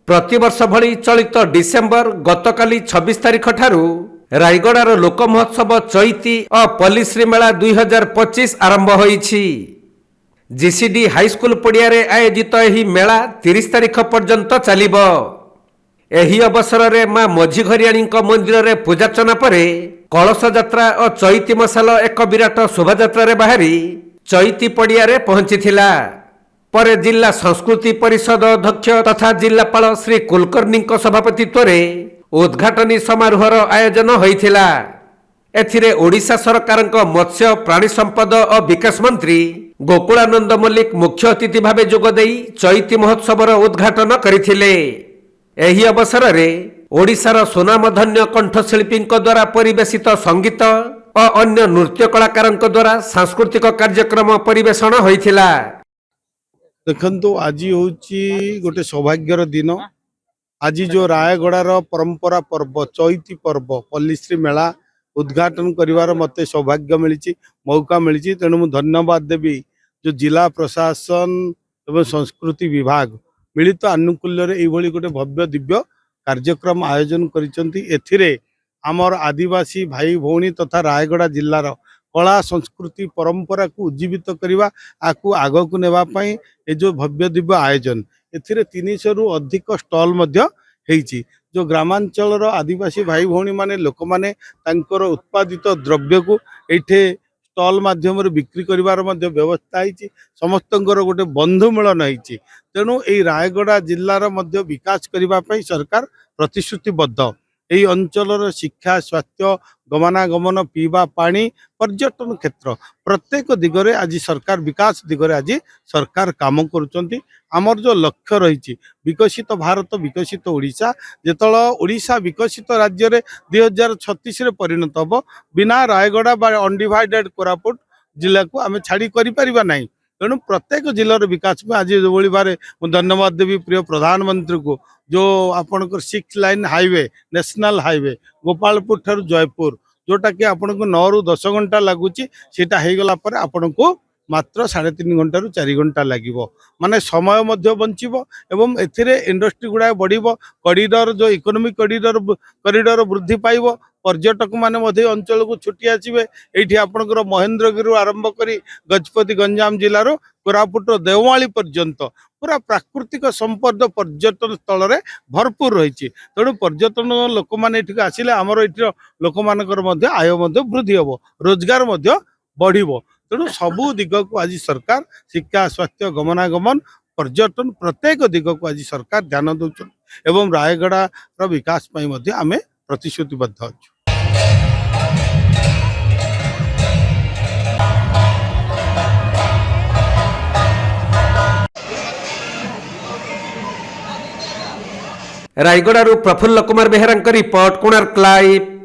प्रतिवर्ष भली चलित डिसेम्बर गतकाली 26 तारिख ठारू रायगड़ार लोक महोत्सव चैती और पल्लीश्री मेला 2025 आरंभ होईछि। जीसीडी हाईस्कूल पड़िया आयोजित यह मेला 30 तारिख पर्यंत चलिबो। एही अवसर में मां मझीघरियाणी मंदिर में पूजार्चना पर कलश यात्रा और चैती मशाल एक विराट शोभायात्रा बाहरी चैती पड़िया पहुंचीथिला। पर जिला संस्कृति परिषद अध्यक्ष तथा जिलापाल श्री कुलकर्णी सभापतित्व में उद्घाटनी समारोहर आयोजन होइथिला। एथिरे ओडिशा सरकार मत्स्य प्राणी संपद और विकास मंत्री गोकुलानंद मल्लिक मुख्य अतिथि भाव जोगदेई चैती महोत्सवर उद्घाटन करथिले। एही अवसर में ओडिशार सुनामधन्य कंठशिल्पी द्वारा परिवेशित संगीत और अन्य नृत्य कलाकार द्वारा सांस्कृतिक कार्यक्रम परिवेषण होइथिला। देखु आज हूँ गोटे सौभाग्यर दिन। आज जो रायगड़ार परंपरा पर्व चैती पर्व पल्लीश्री मेला उद्घाटन करिवार मते सौभाग्य मिली मौका मिली। तेणु मुझे धन्यवाद देवी जो जिला प्रशासन एवं संस्कृति विभाग मिलित आनुकूल्य गोटे भव्य दिव्य कार्यक्रम आयोजन करिसेंती। आमर आदिवासी भाई भौणी तथा रायगड़ा जिलार कला संस्कृति परंपरा को उज्जीवित करने आपको आग को नेवाई ये जो भव्य दिव्य आयोजन एथिरे 300 रु अधिक स्टॉल होईची। जो ग्रामांचल आदिवासी भाई भौणी माने लोक माने तांकर उत्पादित द्रव्य को एठे स्टॉल माध्यम बिक्री करिवार व्यवस्था है। समस्त गोटे बंधु मिलन होईची। तेणु यही रायगड़ा जिलार विकास करने सरकार प्रतिश्रुतिबद्ध। यही अंचल शिक्षा स्वास्थ्य गमनागमन पीवा पानी पर्यटन क्षेत्र प्रत्येक दिगरे आज सरकार विकास दिगरे आज सरकार काम करुचंती। आमर जो लक्ष्य रही विकसित भारत विकसित ओडिशा जेतला ओडिशा विकसित राज्य में 2036 परिणत हम बिना रायगड़ा अनडिवाइडेड कोरापुट जिला को आम छाड़ी करिपरिबा नहीं। तेणु प्रत्येक जिलार विकास में आज जो भाव मुझे धन्यवाद देवी प्रिय प्रधानमंत्री को जो आपनकर 6 lane highway national highway Gopalpur ठार जयपुर जोटा कि आपन को 9 रु 10 घंटा लगुच सेटा हो गला पर आपन को मात्र 3.5 घंटा रु 4 घंटा लगिबो। माने समय मध्य बंचिबो एवं एथिरे इंडस्ट्री गुडा बढ़िबो। कॉरिडोर जो इकोनॉमिक कॉरिडोर वृद्धि पाइबो। पर्यटक माने मध्य अंचल को छुट्टी आसीबे। एठी आपनकर महेंद्रगिरी आरंभ करी गजपति गंजाम जिलार कोरापुट देवमाली पर्यंत पूरा प्राकृतिक संपद पर्यटन स्थल रे भरपूर रही। तेणु पर्यटन लोक मैंने ये आसिले आमर ये लोक मानकर आय वृद्धि हम रोजगार बढ़िबो। तेणु सबू दिग को आज सरकार शिक्षा स्वास्थ्य गमनागमन पर्यटन प्रत्येक दिग को आज सरकार ध्यान दौरान एवं रायगड़ा विकास आम प्रतिश्रुतिबद्ध अच्छु। रायगड़ारू प्रफुल्ल कुमार बेहेरा रिपोर्ट कोणार्क लाइव।